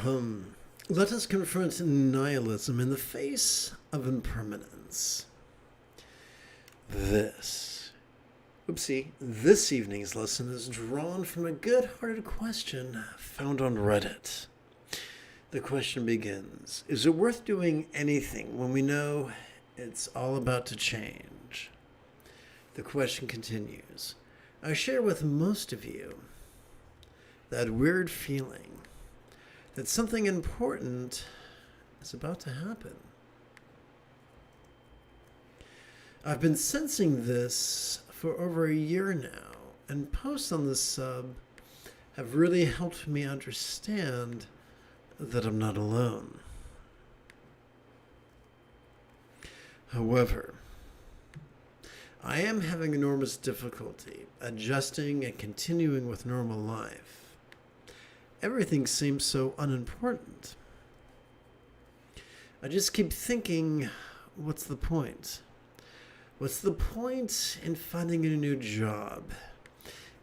Come, let us confront nihilism in the face of impermanence. This evening's lesson is drawn from a good-hearted question found on Reddit. The question begins, is it worth doing anything when we know it's all about to change? The question continues, I share with most of you that weird feeling that something important is about to happen. I've been sensing this for over a year now, and posts on this sub have really helped me understand that I'm not alone. However, I am having enormous difficulty adjusting and continuing with normal life. Everything seems so unimportant. I just keep thinking, what's the point? What's the point in finding a new job,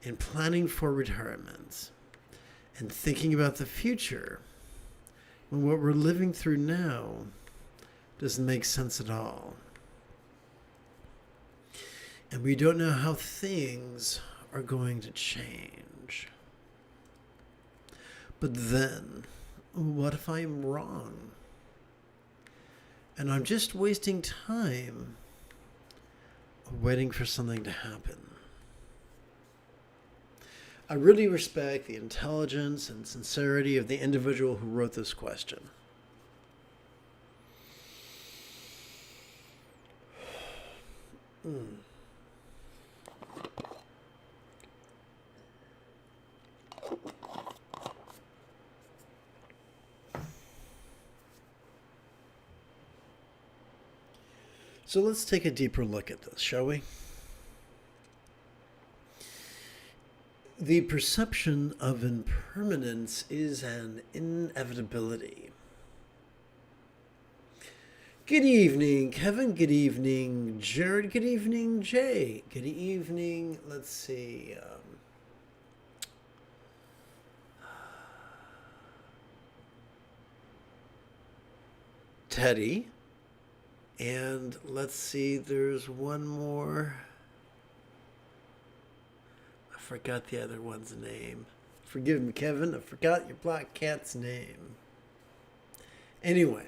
in planning for retirement, and thinking about the future when what we're living through now doesn't make sense at all? And we don't know how things are going to change. But then, what if I'm wrong? And I'm just wasting time waiting for something to happen. I really respect the intelligence and sincerity of the individual who wrote this question. So let's take a deeper look at this, shall we? The perception of impermanence is an inevitability. Good evening, Kevin. Good evening, Jared. Good evening, Jay. Good evening, let's see. Teddy. And let's see, there's one more. I forgot the other one's name. Forgive me, Kevin. I forgot your black cat's name. Anyway,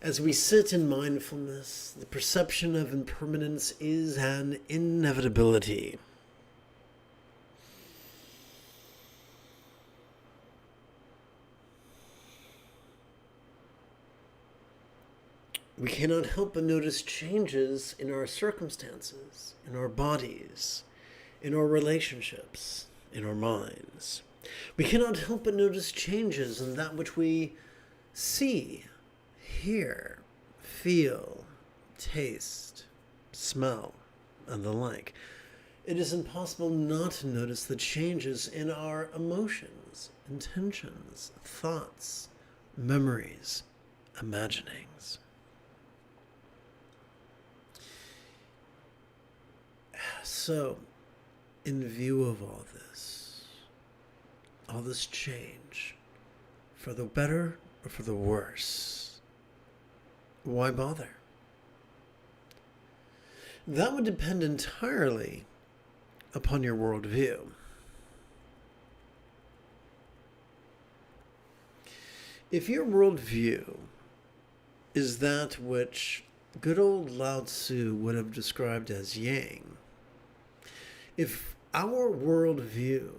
as we sit in mindfulness, the perception of impermanence is an inevitability. We cannot help but notice changes in our circumstances, in our bodies, in our relationships, in our minds. We cannot help but notice changes in that which we see, hear, feel, taste, smell, and the like. It is impossible not to notice the changes in our emotions, intentions, thoughts, memories, imaginings. So, in view of all this change, for the better or for the worse, why bother? That would depend entirely upon your worldview. If your worldview is that which good old Lao Tzu would have described as yang, if our worldview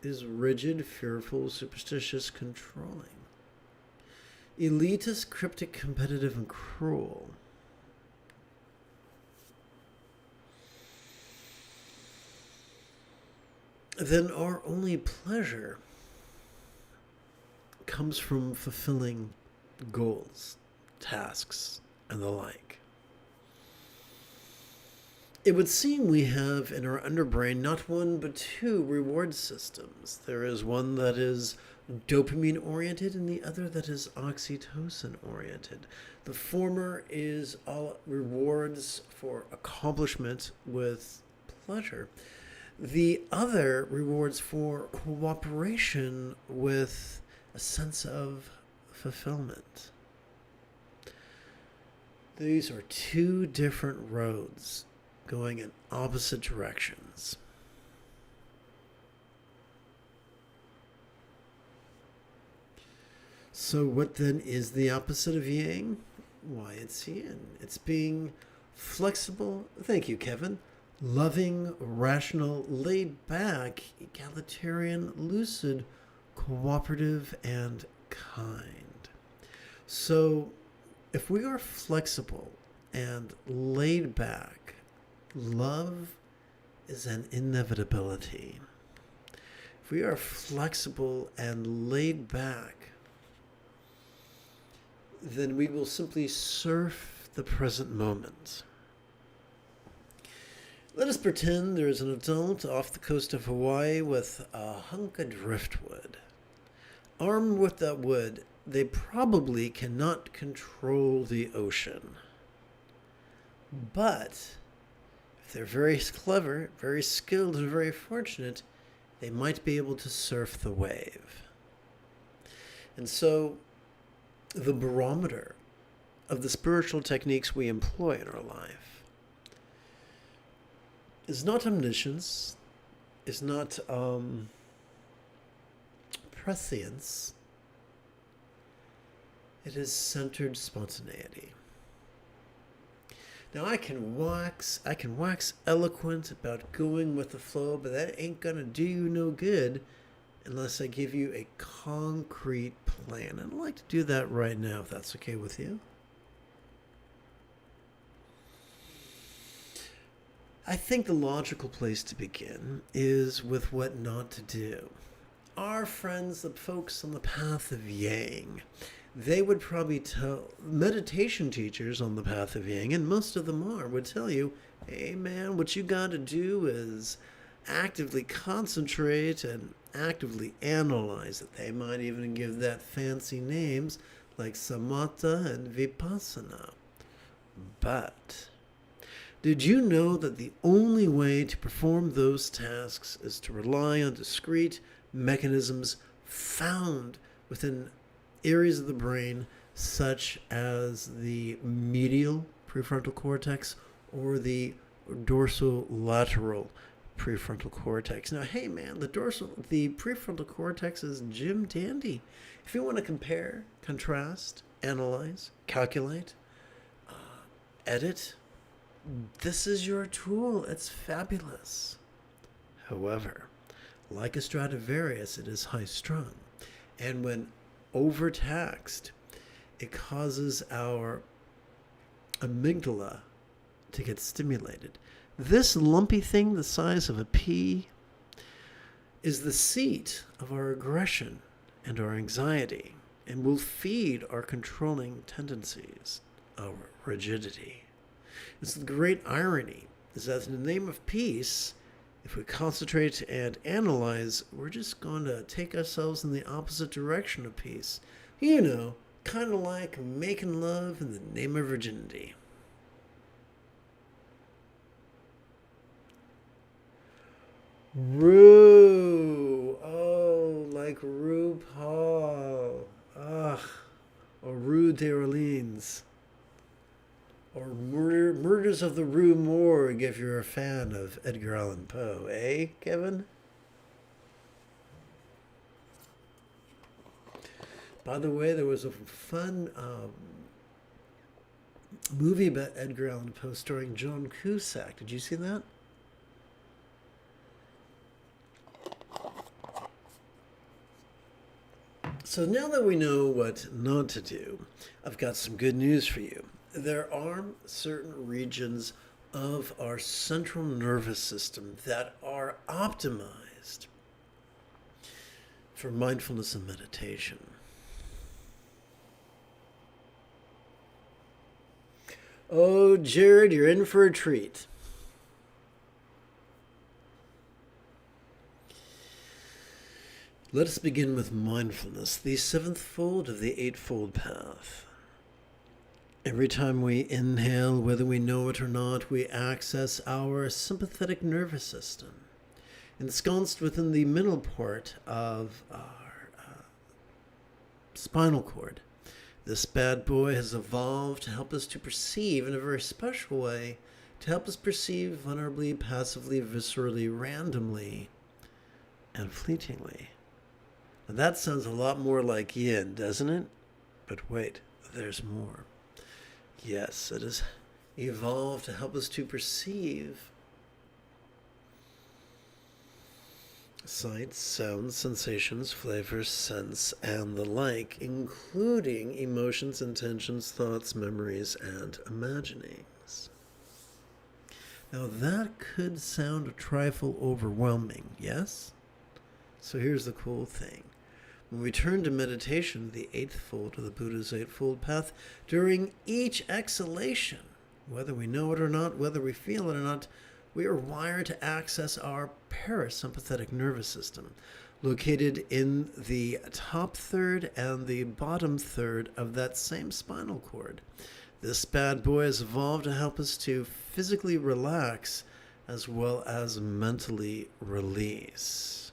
is rigid, fearful, superstitious, controlling, elitist, cryptic, competitive, and cruel, then our only pleasure comes from fulfilling goals, tasks, and the like. It would seem we have in our underbrain not one but two reward systems. There is one that is dopamine oriented and the other that is oxytocin oriented. The former is all rewards for accomplishment with pleasure. The other rewards for cooperation with a sense of fulfillment. These are two different roads going in opposite directions. So what then is the opposite of yang? Why, it's yin. It's being flexible. Thank you, Kevin. Loving, rational, laid back, egalitarian, lucid, cooperative, and kind. So if we are flexible and laid back, love is an inevitability. If we are flexible and laid back, then we will simply surf the present moment. Let us pretend there is an adult off the coast of Hawaii with a hunk of driftwood. Armed with that wood, they probably cannot control the ocean. But if they're very clever, very skilled, and very fortunate, they might be able to surf the wave. And so the barometer of the spiritual techniques we employ in our life is not omniscience, is not prescience. It is centered spontaneity. Now I can wax eloquent about going with the flow, but that ain't gonna do you no good unless I give you a concrete plan. And I'd like to do that right now, if that's okay with you. I think the logical place to begin is with what not to do. Our friends, the folks on the path of Yang, they would probably tell meditation teachers on the path of Yang, and most of them would tell you, hey man, what you got to do is actively concentrate and actively analyze it. They might even give that fancy names like samatha and vipassana. But did you know that the only way to perform those tasks is to rely on discrete mechanisms found within areas of the brain such as the medial prefrontal cortex or the dorsolateral prefrontal cortex? Now, hey man, the prefrontal cortex is Jim Dandy. If you want to compare, contrast, analyze, calculate, edit, this is your tool. It's fabulous. However, like a Stradivarius, it is high strung. And when overtaxed, it causes our amygdala to get stimulated. This lumpy thing the size of a pea is the seat of our aggression and our anxiety, and will feed our controlling tendencies, our rigidity. It's the great irony is that in the name of peace, if we concentrate and analyze, we're just going to take ourselves in the opposite direction of peace. You know, kind of like making love in the name of virginity. Rue. Oh, like RuPaul. Ugh. Or Rue d'Orleans. Or Murders of the Rue Morgue if you're a fan of Edgar Allan Poe. Eh, Kevin? By the way, there was a fun movie about Edgar Allan Poe starring John Cusack. Did you see that? So now that we know what not to do, I've got some good news for you. There are certain regions of our central nervous system that are optimized for mindfulness and meditation. Oh, Jared, you're in for a treat. Let us begin with mindfulness, the seventh fold of the eightfold path. Every time we inhale, whether we know it or not, we access our sympathetic nervous system. ensconced within the middle part of our spinal cord. This bad boy has evolved to help us to perceive in a very special way, to help us perceive vulnerably, passively, viscerally, randomly, and fleetingly. Now that sounds a lot more like yin, doesn't it? But wait, there's more. Yes, it has evolved to help us to perceive sights, sounds, sensations, flavors, scents, and the like, including emotions, intentions, thoughts, memories, and imaginings. Now that could sound a trifle overwhelming, yes? So here's the cool thing. When we turn to meditation, the eighth fold of the Buddha's Eightfold Path, during each exhalation, whether we know it or not, whether we feel it or not, we are wired to access our parasympathetic nervous system, located in the top third and the bottom third of that same spinal cord. This bad boy has evolved to help us to physically relax as well as mentally release.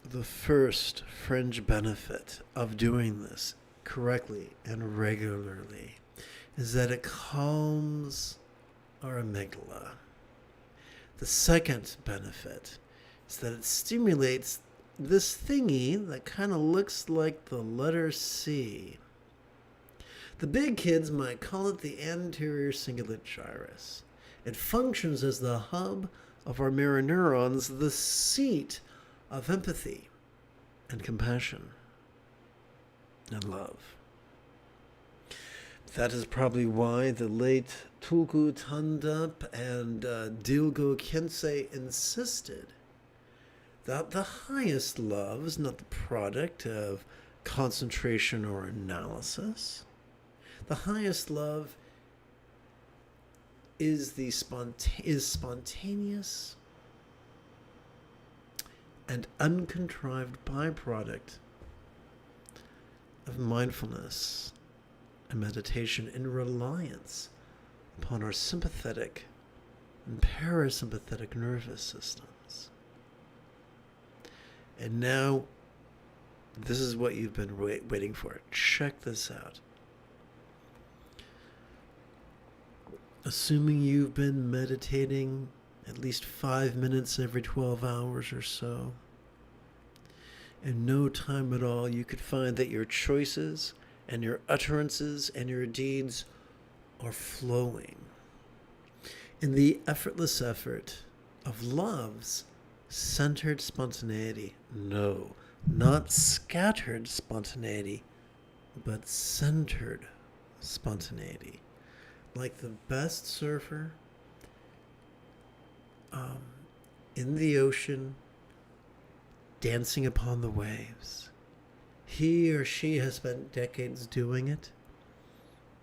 The first fringe benefit of doing this correctly and regularly is that it calms our amygdala. The second benefit is that it stimulates this thingy that kind of looks like the letter C. The big kids might call it the anterior cingulate gyrus. It functions as the hub of our mirror neurons, the seat of empathy and compassion and love. That is probably why the late Tulku Thondup and Dilgo Khyentse insisted that the highest love is not the product of concentration or analysis. The highest love is spontaneous and uncontrived byproduct of mindfulness and meditation in reliance upon our sympathetic and parasympathetic nervous systems. And now, this is what you've been waiting for. Check this out. Assuming you've been meditating at least 5 minutes every 12 hours or so, in no time at all, you could find that your choices and your utterances and your deeds are flowing in the effortless effort of love's centered spontaneity. No, not scattered spontaneity, but centered spontaneity. Like the best surfer in the ocean, dancing upon the waves. He or she has spent decades doing it.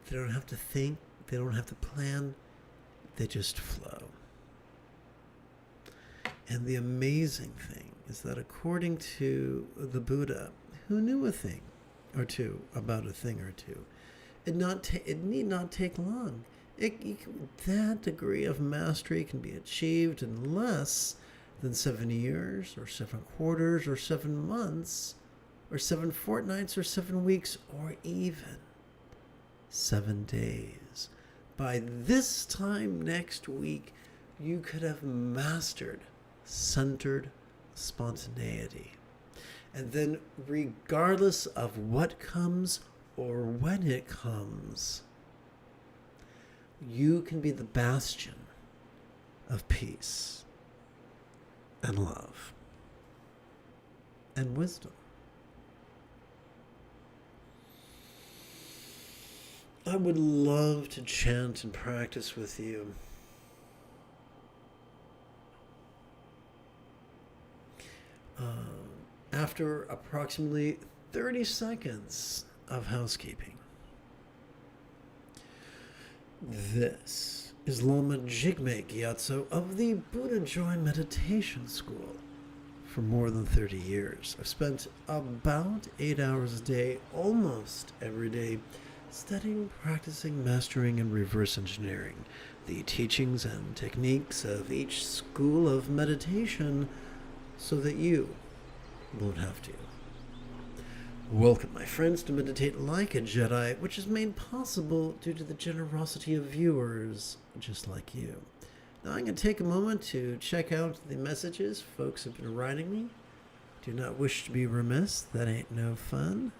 They don't have to think. They don't have to plan. They just flow. And the amazing thing is that according to the Buddha, who knew a thing or two about a thing or two, it need not take long. That degree of mastery can be achieved in less than 7 years, or 7 quarters, or 7 months, or 7 fortnights, or 7 weeks, or even 7 days. By this time next week, you could have mastered centered spontaneity. And then, regardless of what comes or when it comes, you can be the bastion of peace and love and wisdom. I would love to chant and practice with you. After approximately 30 seconds of housekeeping. This is Lama Jigme Gyatso of the Buddha Joy Meditation School. For more than 30 years, I've spent about 8 hours a day, almost every day, studying, practicing, mastering, and reverse engineering the teachings and techniques of each school of meditation so that you won't have to. Welcome, my friends, to Meditate Like a Jedi, which is made possible due to the generosity of viewers just like you. Now, I'm going to take a moment to check out the messages folks have been writing me. Do not wish to be remiss. That ain't no fun.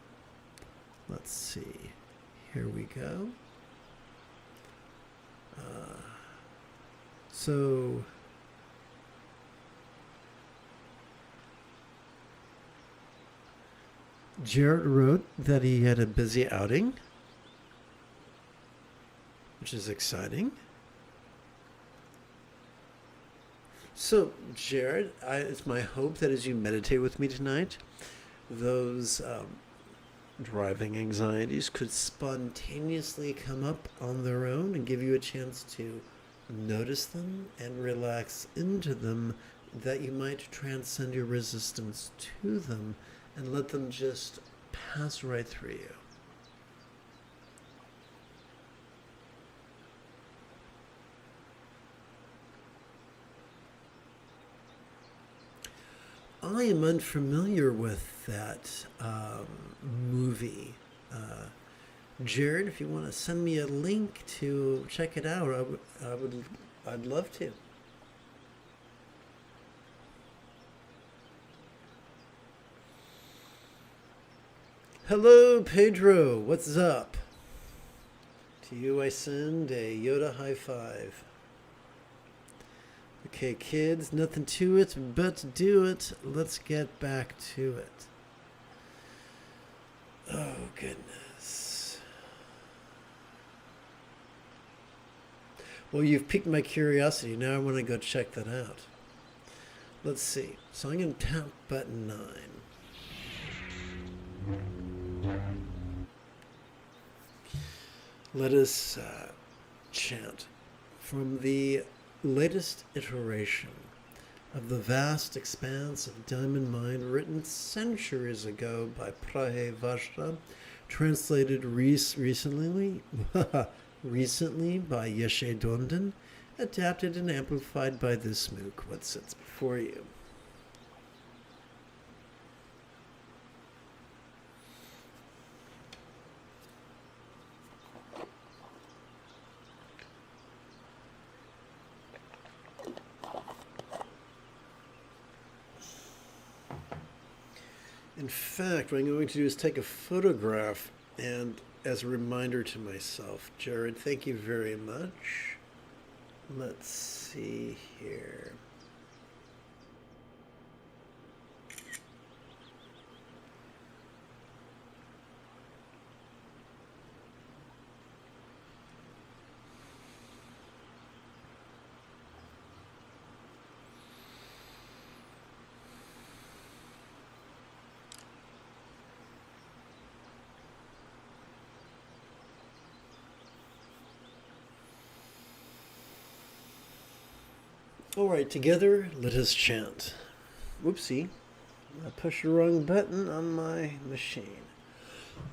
Let's see. Here we go. So Jared wrote that he had a busy outing, which is exciting. So, Jared, it's my hope that as you meditate with me tonight, those driving anxieties could spontaneously come up on their own and give you a chance to notice them and relax into them, that you might transcend your resistance to them and let them just pass right through you. I am unfamiliar with that movie. Jared, if you want to send me a link to check it out, I'd love to. Hello, Pedro. What's up? To you, I send a Yoda high five. Okay, kids, nothing to it but to do it. Let's get back to it. Oh, goodness. Well, you've piqued my curiosity. Now I want to go check that out. Let's see. So I'm going to tap button 9. Let us chant from the latest iteration of the vast expanse of Diamond Mind, written centuries ago by Prahe Vajra, translated recently by Yeshe Donden, adapted and amplified by this MOOC, what sits before you. In fact, what I'm going to do is take a photograph, and as a reminder to myself, Jared, thank you very much. Let's see here. All right, together, let us chant. Whoopsie, I pushed the wrong button on my machine.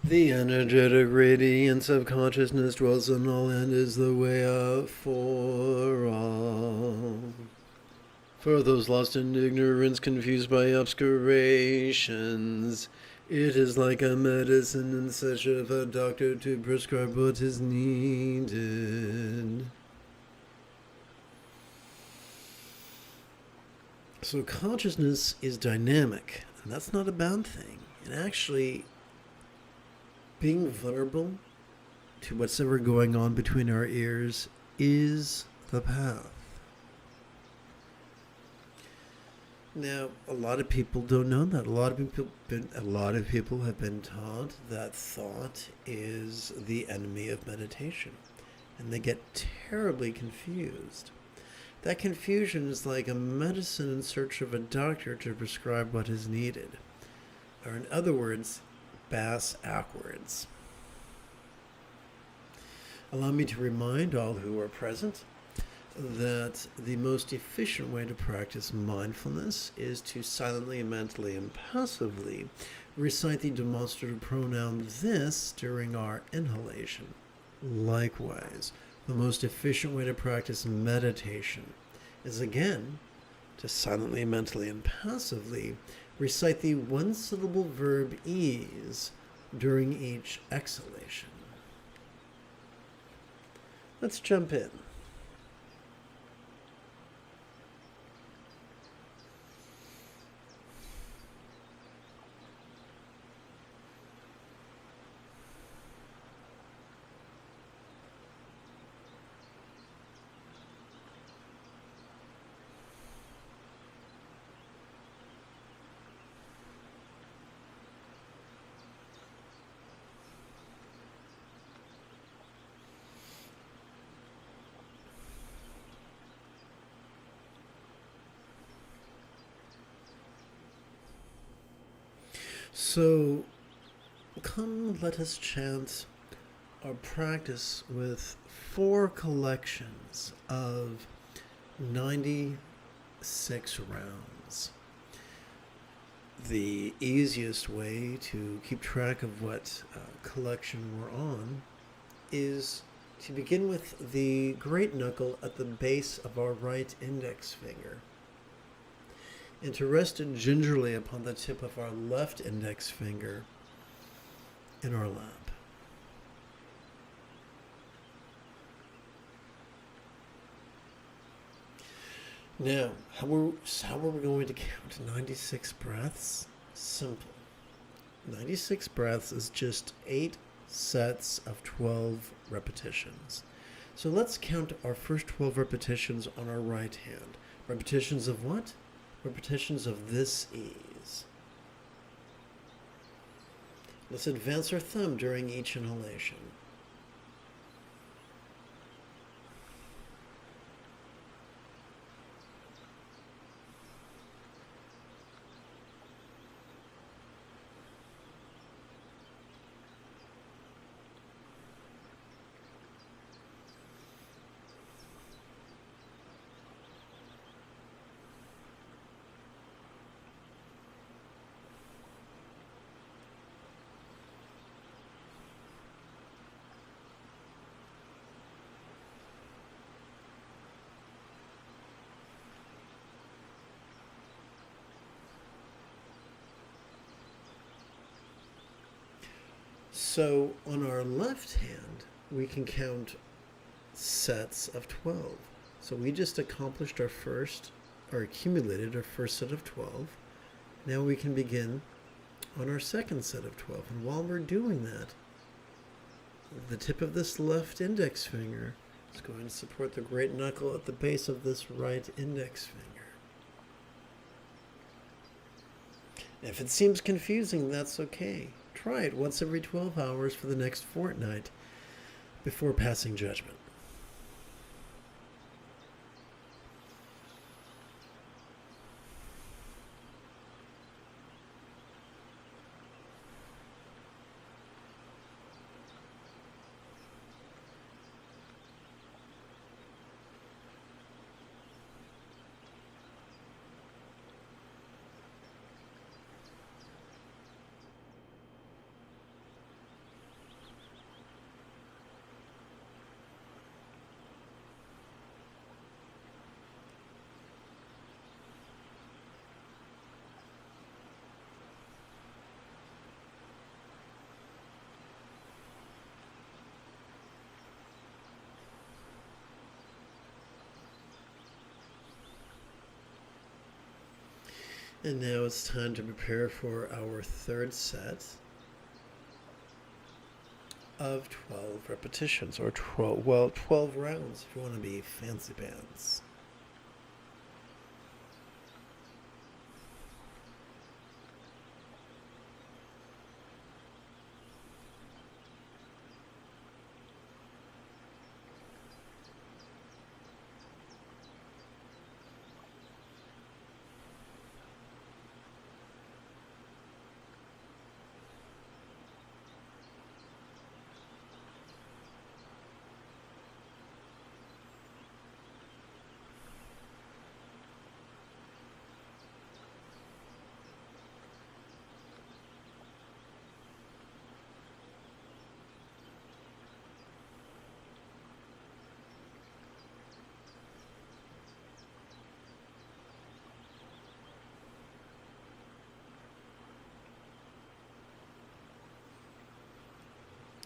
The energetic radiance of consciousness dwells in all and is the way up for all. For those lost in ignorance, confused by obscurations, it is like a medicine in search of a doctor to prescribe what is needed. So consciousness is dynamic, and that's not a bad thing. And actually, being vulnerable to what's ever going on between our ears is the path. Now, a lot of people don't know that. A lot of people have been taught that thought is the enemy of meditation, and they get terribly confused. That confusion is like a medicine in search of a doctor to prescribe what is needed. Or in other words, bass-ackwards. Allow me to remind all who are present that the most efficient way to practice mindfulness is to silently, mentally, and passively recite the demonstrative pronoun this during our inhalation. Likewise, the most efficient way to practice meditation is again to silently, mentally, and passively recite the one-syllable verb ease during each exhalation. Let's jump in. So, come let us chant our practice with 4 collections of 96 rounds. The easiest way to keep track of what collection we're on is to begin with the great knuckle at the base of our right index finger, and to rest it gingerly upon the tip of our left index finger in our lap. Now, how are we going to count 96 breaths? Simple. 96 breaths is just 8 sets of 12 repetitions. So let's count our first 12 repetitions on our right hand. Repetitions of what? Repetitions of this ease. Let's advance our thumb during each inhalation. So on our left hand, we can count sets of 12. So we just accomplished accumulated our first set of 12. Now we can begin on our second set of 12. And while we're doing that, the tip of this left index finger is going to support the great knuckle at the base of this right index finger. If it seems confusing, that's okay. Try it once every 12 hours for the next fortnight before passing judgment. And now it's time to prepare for our third set of 12 repetitions, or 12 rounds if you want to be fancy pants.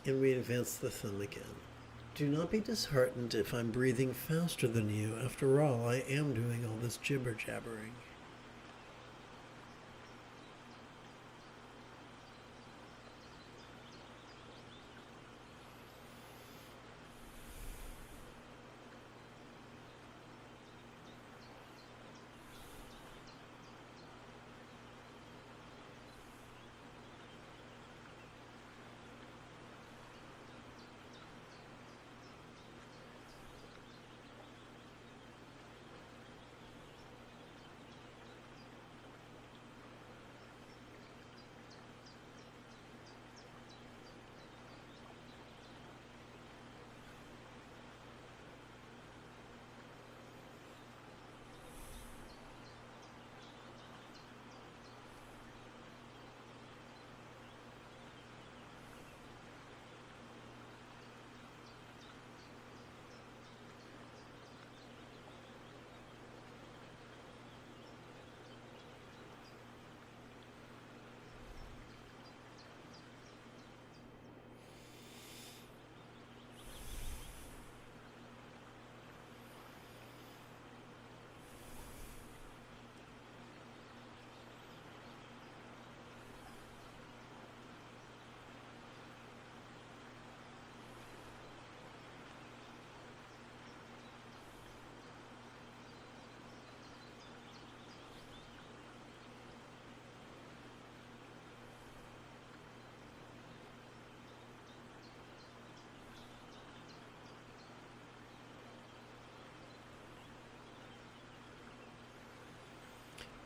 And we advance the thumb again. Do not be disheartened if I'm breathing faster than you. After all, I am doing all this jibber-jabbering.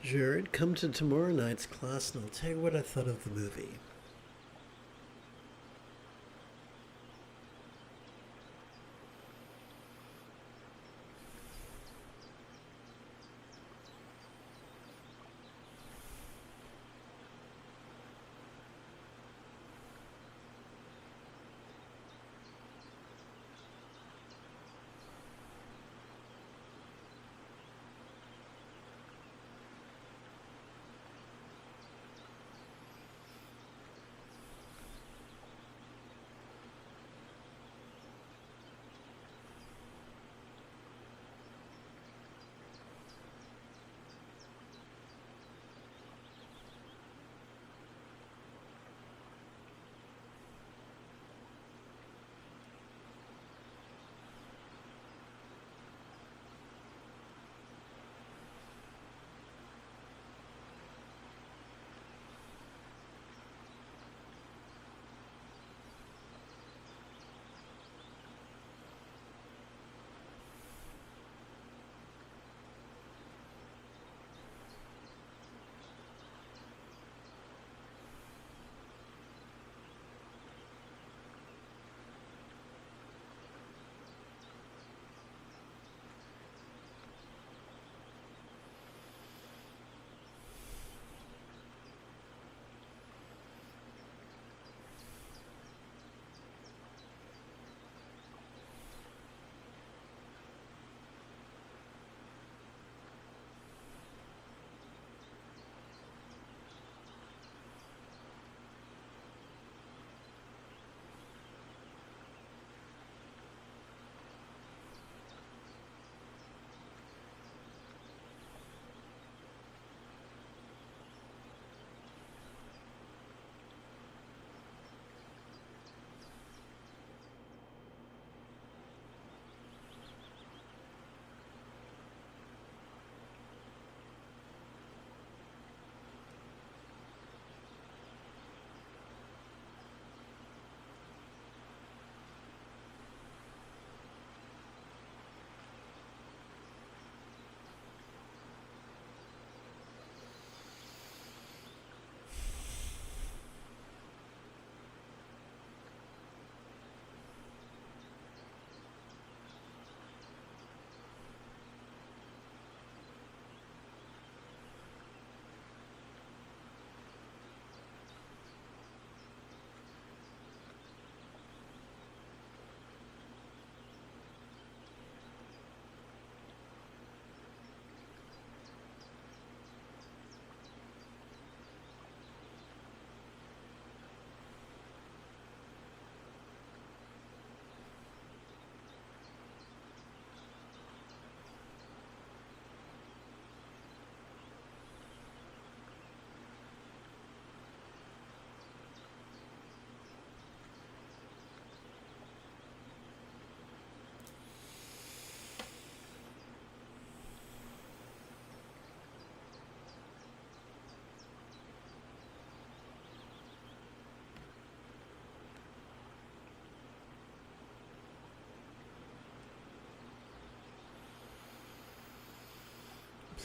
Jared, come to tomorrow night's class and I'll tell you what I thought of the movie.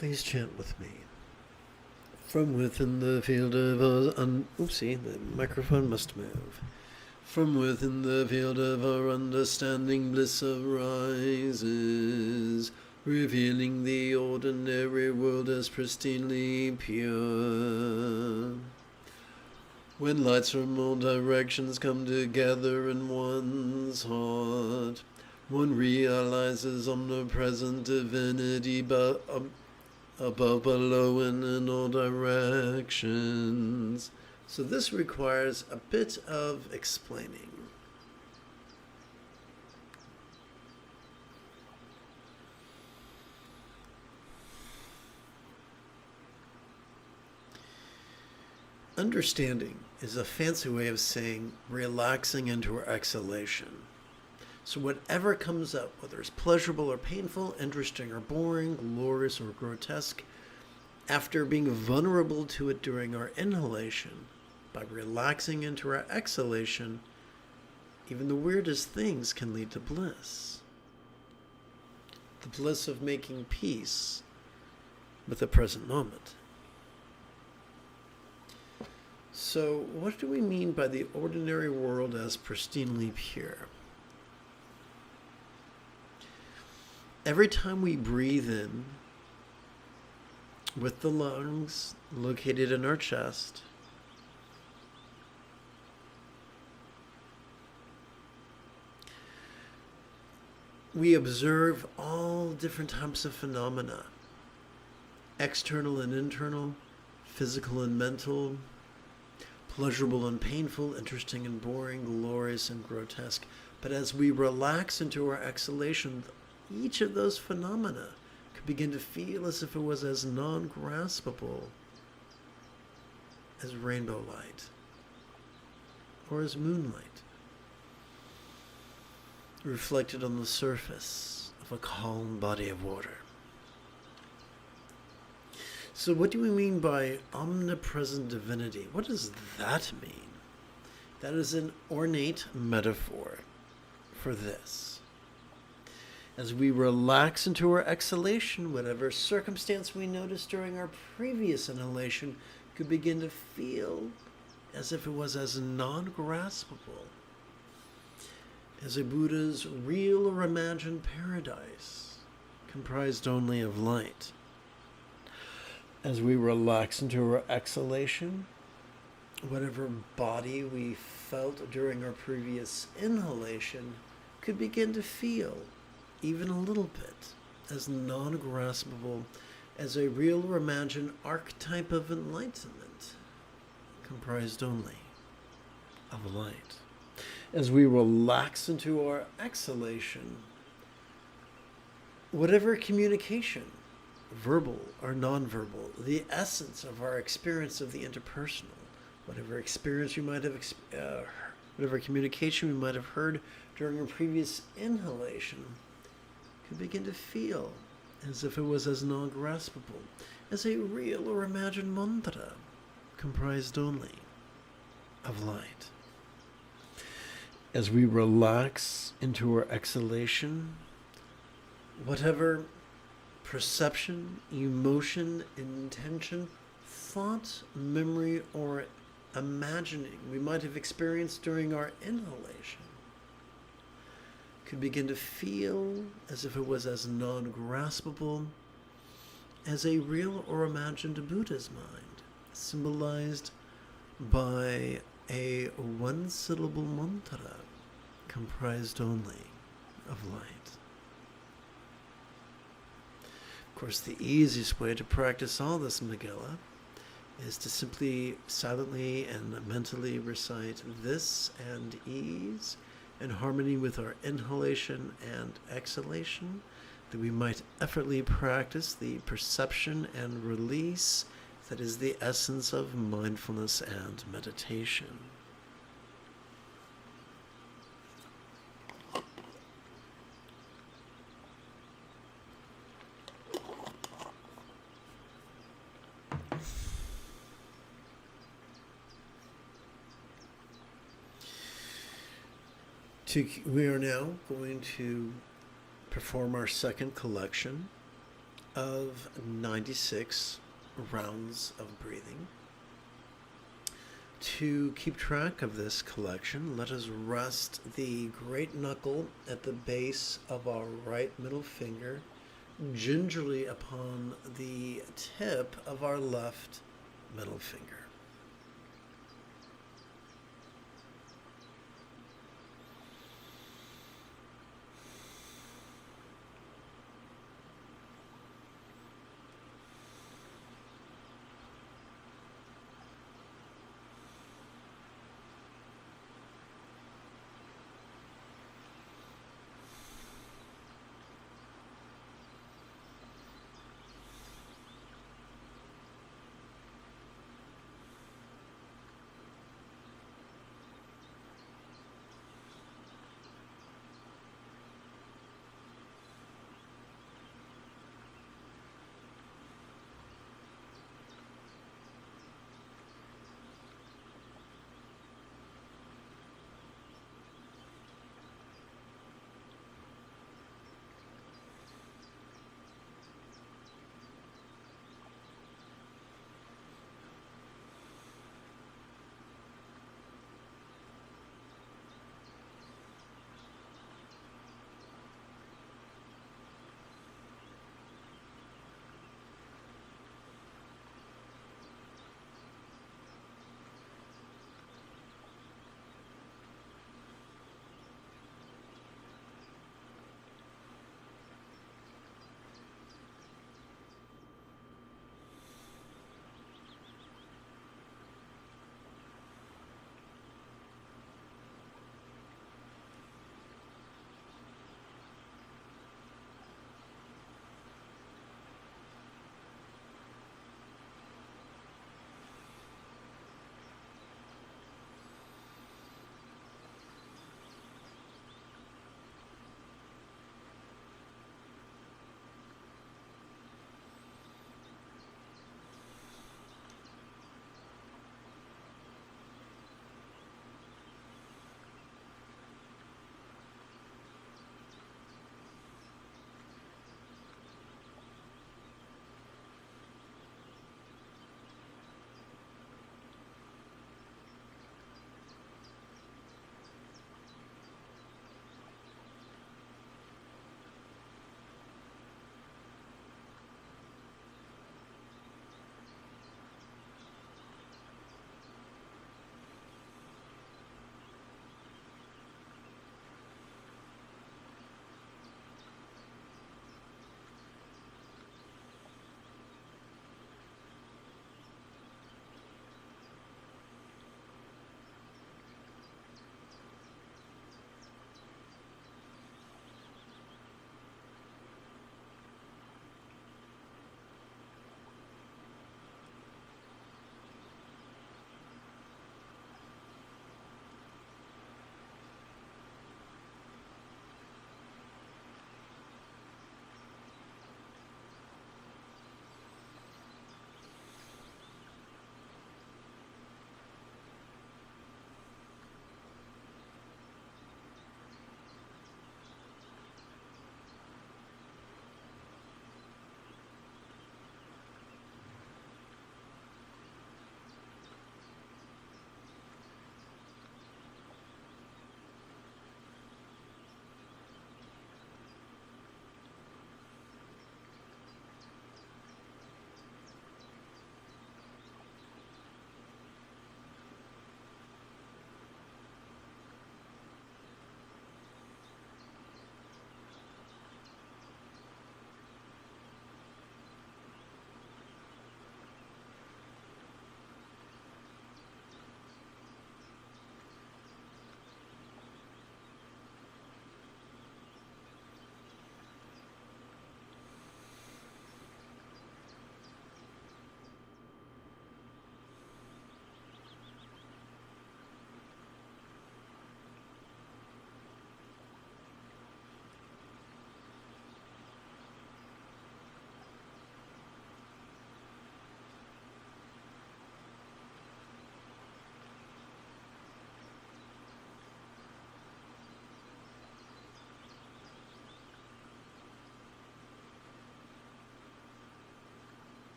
Please chant with me. From within the field of oopsie, the microphone must move. From within the field of our understanding, bliss arises, revealing the ordinary world as pristinely pure. When lights from all directions come together in one's heart, one realizes omnipresent divinity above, below, and in all directions. So this requires a bit of explaining. Understanding is a fancy way of saying relaxing into our exhalation. So whatever comes up, whether it's pleasurable or painful, interesting or boring, glorious or grotesque, after being vulnerable to it during our inhalation, by relaxing into our exhalation, even the weirdest things can lead to bliss. The bliss of making peace with the present moment. So, what do we mean by the ordinary world as pristinely pure? Every time we breathe in with the lungs located in our chest, we observe all different types of phenomena, external and internal, physical and mental, pleasurable and painful, interesting and boring, glorious and grotesque. But as we relax into our exhalation, each of those phenomena could begin to feel as if it was as non-graspable as rainbow light or as moonlight reflected on the surface of a calm body of water. So what do we mean by omnipresent divinity? What does that mean? That is an ornate metaphor for this. As we relax into our exhalation, whatever circumstance we noticed during our previous inhalation could begin to feel as if it was as non-graspable as a Buddha's real or imagined paradise, comprised only of light. As we relax into our exhalation, whatever body we felt during our previous inhalation could begin to feel, even a little bit, as non-graspable as a real or imagined archetype of enlightenment, comprised only of light. As we relax into our exhalation, whatever communication, verbal or nonverbal, the essence of our experience of the interpersonal, whatever experience we might have, whatever communication we might have heard during a previous inhalation, could begin to feel as if it was as non-graspable as a real or imagined mantra, comprised only of light. As we relax into our exhalation, whatever perception, emotion, intention, thought, memory, or imagining we might have experienced during our inhalation could begin to feel as if it was as non-graspable as a real or imagined Buddha's mind, symbolized by a one-syllable mantra comprised only of light. Of course, the easiest way to practice all this Megillah is to simply silently and mentally recite this and ease in harmony with our inhalation and exhalation, that we might effortlessly practice the perception and release that is the essence of mindfulness and meditation. We are now going to perform our second collection of 96 rounds of breathing. To keep track of this collection, let us rest the great knuckle at the base of our right middle finger gingerly upon the tip of our left middle finger.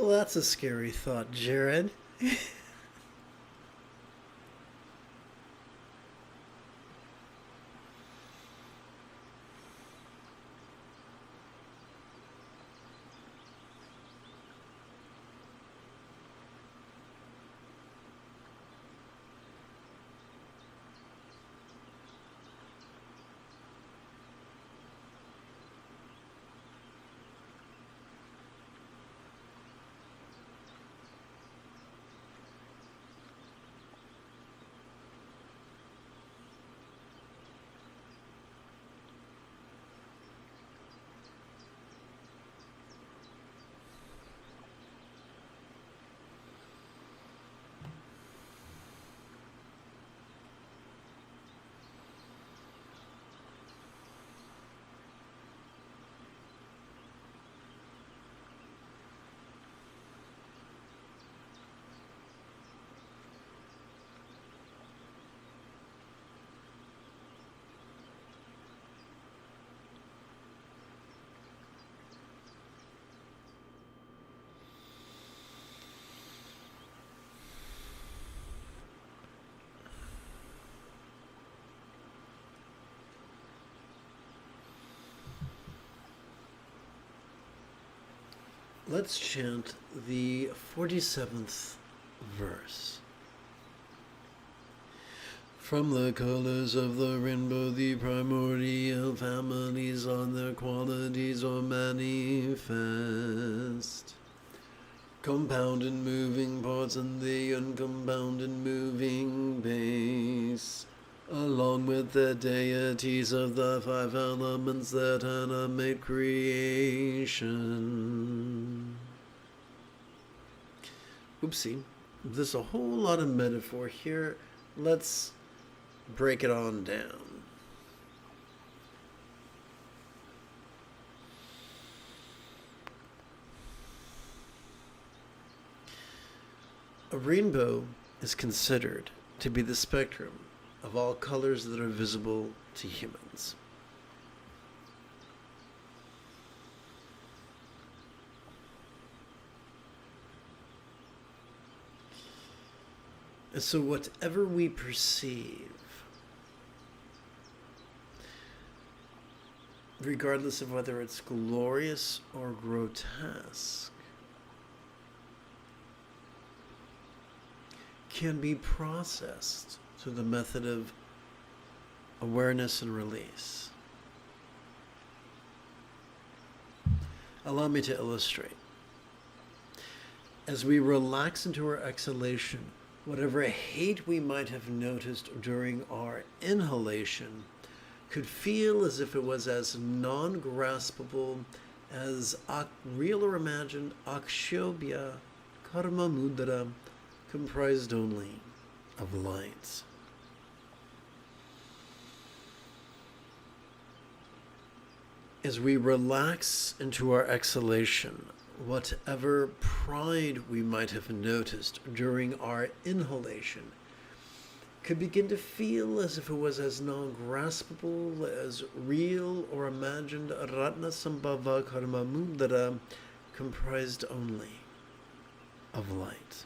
Well, that's a scary thought, Jared. Let's chant the 47th verse. From the colors of the rainbow, the primordial families on their qualities are manifest. Compounded moving parts and the uncompounded moving base, along with the deities of the 5 elements that animate creation. Oopsie, there's a whole lot of metaphor here. Let's break it on down. A rainbow is considered to be the spectrum of all colors that are visible to humans. And so whatever we perceive, regardless of whether it's glorious or grotesque, can be processed through the method of awareness and release. Allow me to illustrate. As we relax into our exhalation, whatever hate we might have noticed during our inhalation could feel as if it was as non-graspable as real or imagined akshobhya karma mudra, comprised only of light. As we relax into our exhalation, whatever pride we might have noticed during our inhalation could begin to feel as if it was as non-graspable as real or imagined Ratna Sambhava Karma Mudra, comprised only of light.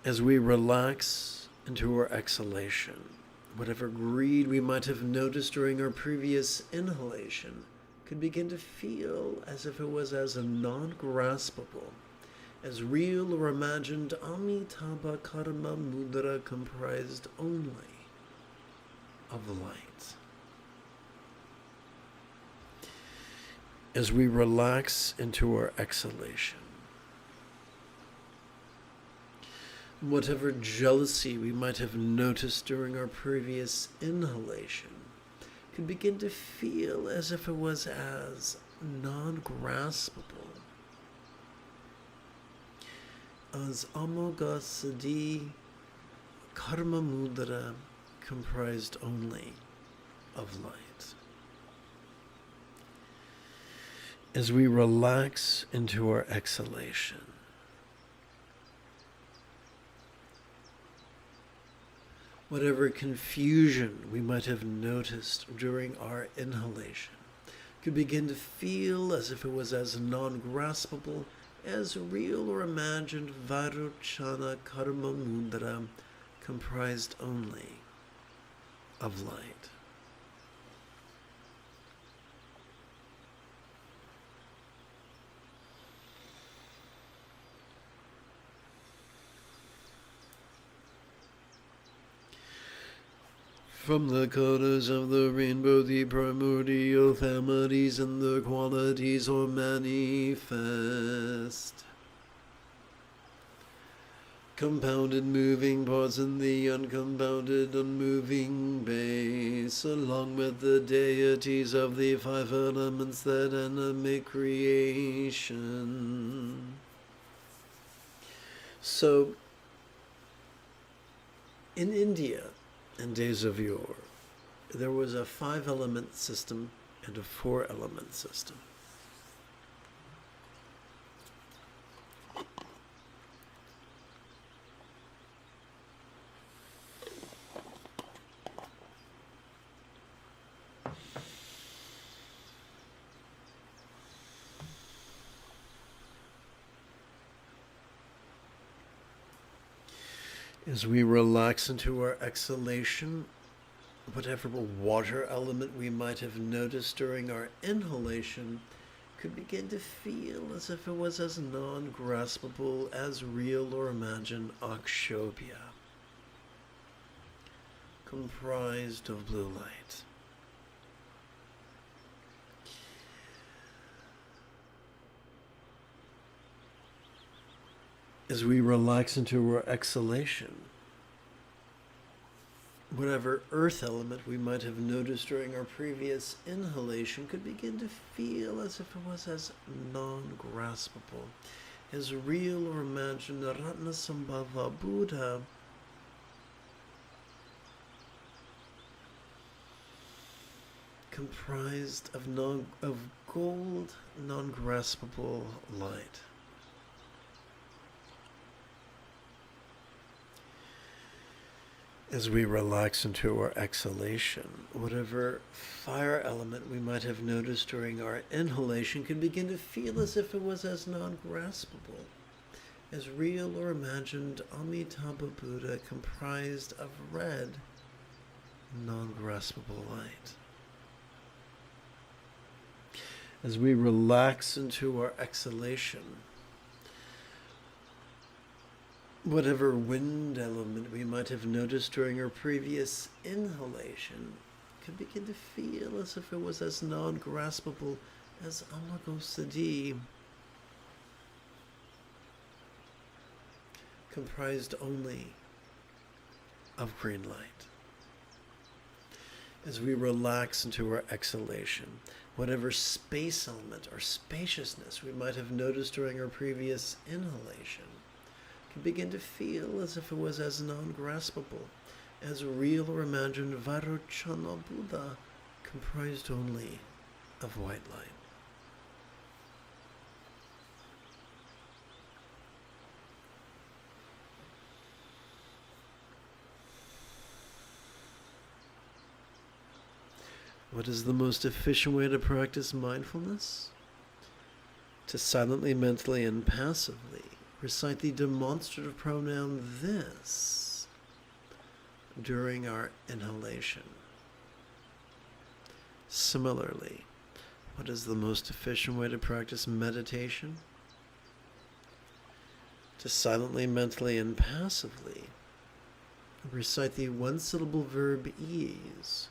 As we relax into our exhalation, whatever greed we might have noticed during our previous inhalation could begin to feel as if it was as non-graspable, as real or imagined Amitabha Karma Mudra, comprised only of light. As we relax into our exhalation, whatever jealousy we might have noticed during our previous inhalation could begin to feel as if it was as non-graspable as Amoga Siddhi Karma Mudra, comprised only of light. As we relax into our exhalation, whatever confusion we might have noticed during our inhalation could begin to feel as if it was as non-graspable, as real or imagined Varuchana Karma Mundara, comprised only of light. From the colors of the rainbow, the primordial families and the qualities are manifest. Compounded moving parts in the uncompounded unmoving base, along with the deities of the five elements that animate creation. So, in India, in days of yore, there was a 5-element system and a 4-element system. As we relax into our exhalation, whatever water element we might have noticed during our inhalation could begin to feel as if it was as non-graspable as real or imagined akshobhya, comprised of blue light. As we relax into our exhalation, whatever earth element we might have noticed during our previous inhalation could begin to feel as if it was as non-graspable, as real or imagined Ratna Sambhava Buddha, comprised of gold, non-graspable light. As we relax into our exhalation, whatever fire element we might have noticed during our inhalation can begin to feel as if it was as non-graspable, as real or imagined Amitabha Buddha, comprised of red, non-graspable light. As we relax into our exhalation, whatever wind element we might have noticed during our previous inhalation could begin to feel as if it was as non-graspable as Amagosadi, comprised only of green light. As we relax into our exhalation, whatever space element or spaciousness we might have noticed during our previous inhalation can begin to feel as if it was as non-graspable as real or imagined Vairocana Buddha, comprised only of white light. What is the most efficient way to practice mindfulness? To silently, mentally, and passively recite the demonstrative pronoun this during our inhalation. Similarly, what is the most efficient way to practice meditation? To silently, mentally, and passively recite the one-syllable verb ease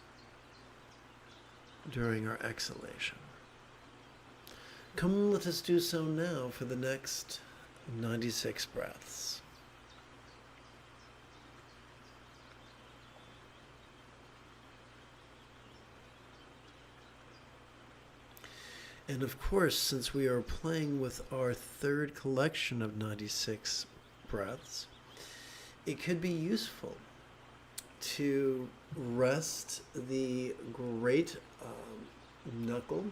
during our exhalation. Come, let us do so now for the next 96 breaths. And of course, since we are playing with our third collection of 96 breaths, it could be useful to rest the great knuckle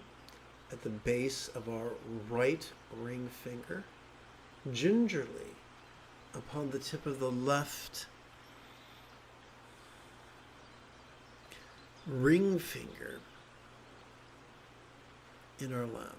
at the base of our right ring finger gingerly upon the tip of the left ring finger, in our lab.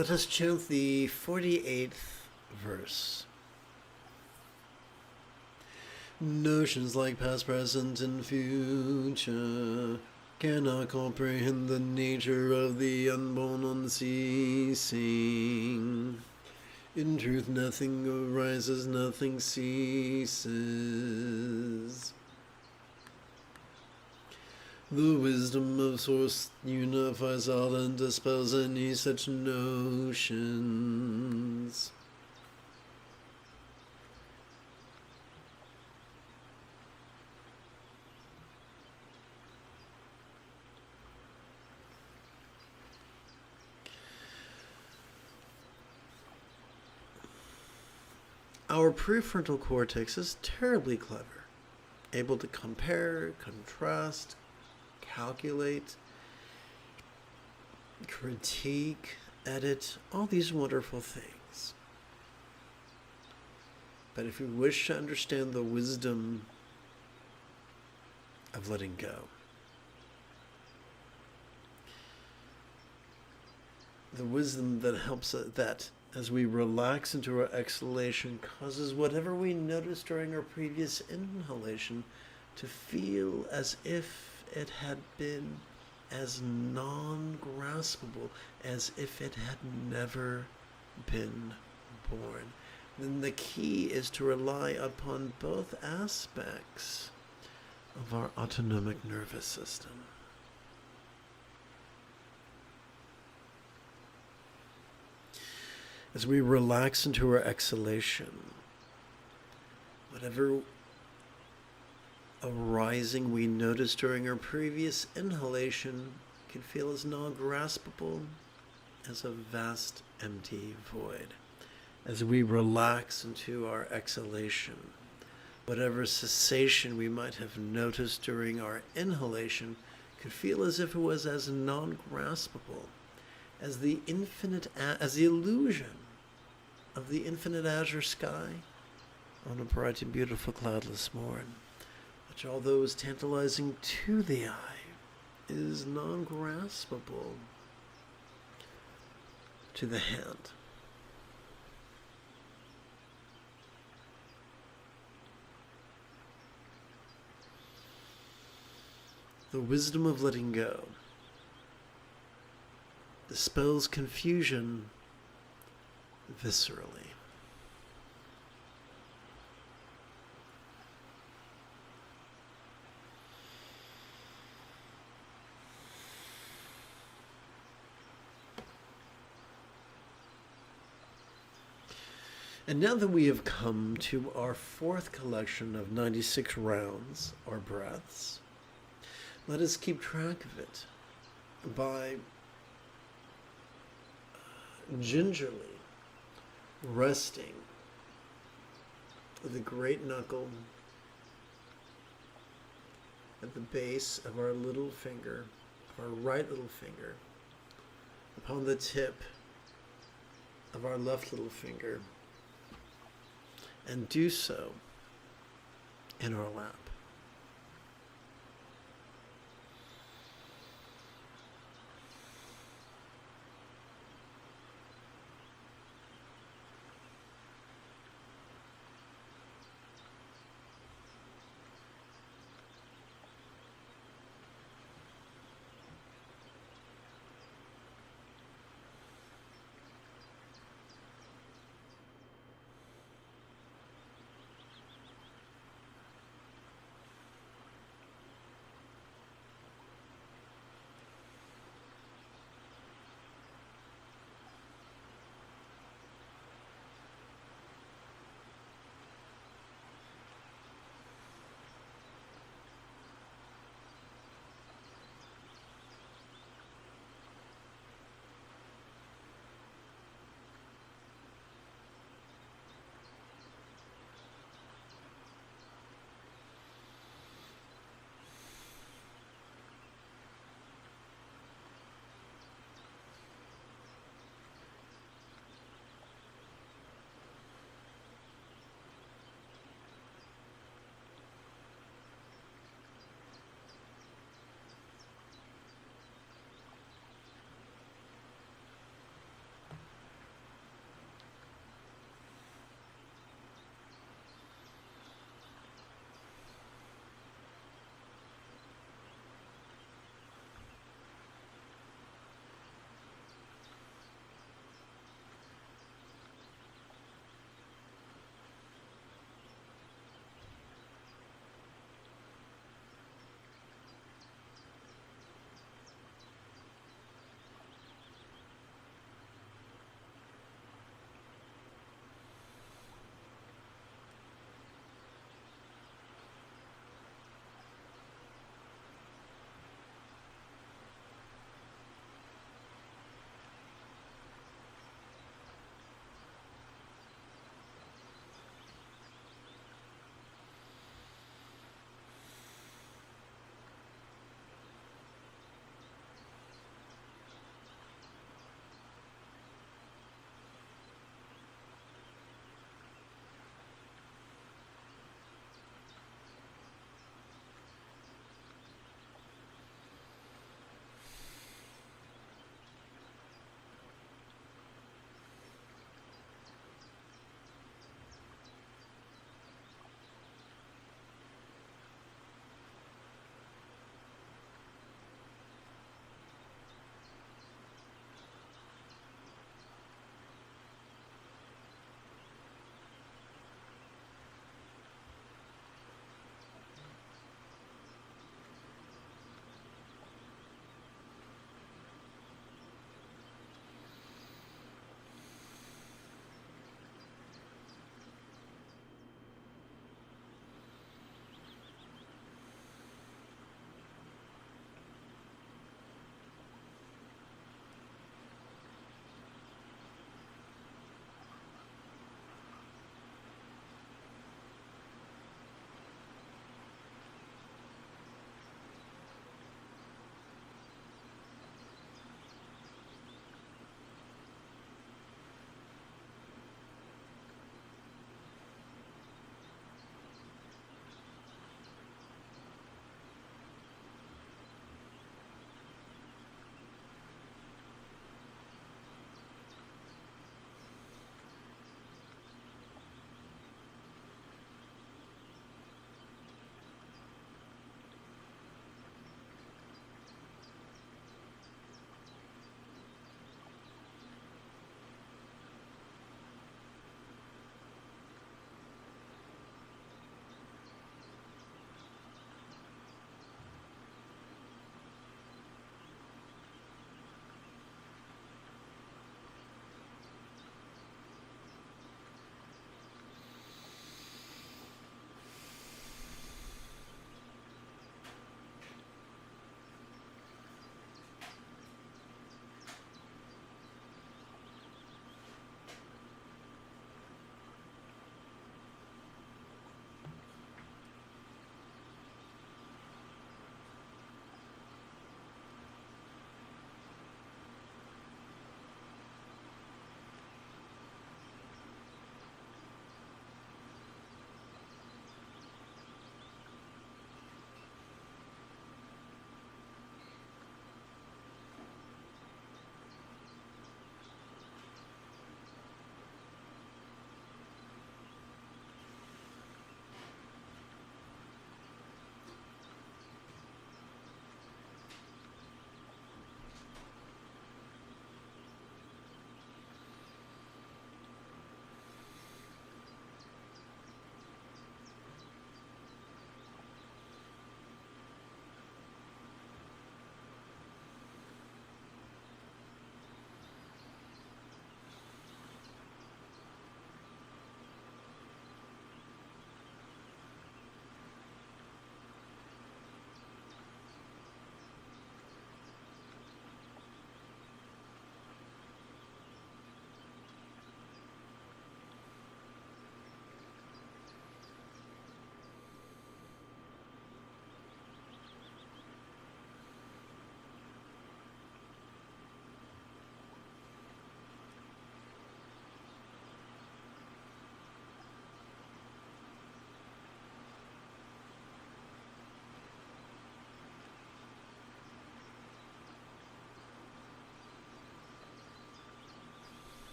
Let us chant the 48th verse. Notions like past, present, and future cannot comprehend the nature of the unborn unceasing. In truth, nothing arises, nothing ceases. The wisdom of Source unifies all and dispels any such notions. Our prefrontal cortex is terribly clever, able to compare, contrast, calculate, critique, edit, all these wonderful things. But if we wish to understand the wisdom of letting go, the wisdom that helps that as we relax into our exhalation causes whatever we noticed during our previous inhalation to feel as if it had been as non-graspable as if it had never been born. Then the key is to rely upon both aspects of our autonomic nervous system. As we relax into our exhalation, whatever arising we noticed during our previous inhalation can feel as non-graspable as a vast empty void. As we relax into our exhalation, whatever cessation we might have noticed during our inhalation could feel as if it was as non-graspable as the illusion of the infinite azure sky on a bright and beautiful cloudless morn, which, although is tantalizing to the eye, is non-graspable to the hand. The wisdom of letting go dispels confusion viscerally. And now that we have come to our fourth collection of 96 rounds, or breaths, let us keep track of it by gingerly resting the great knuckle at the base of our little finger, of our right little finger, upon the tip of our left little finger, and do so in our lap.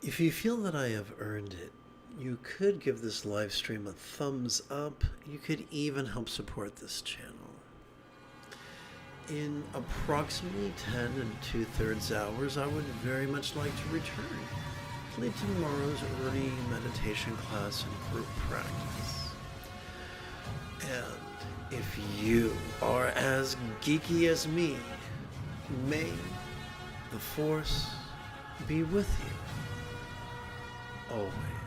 If you feel that I have earned it, you could give this live stream a thumbs up. You could even help support this channel. In approximately 10 2/3 hours, I would very much like to return to lead tomorrow's early meditation class and group practice. And if you are as geeky as me, may the Force be with you always.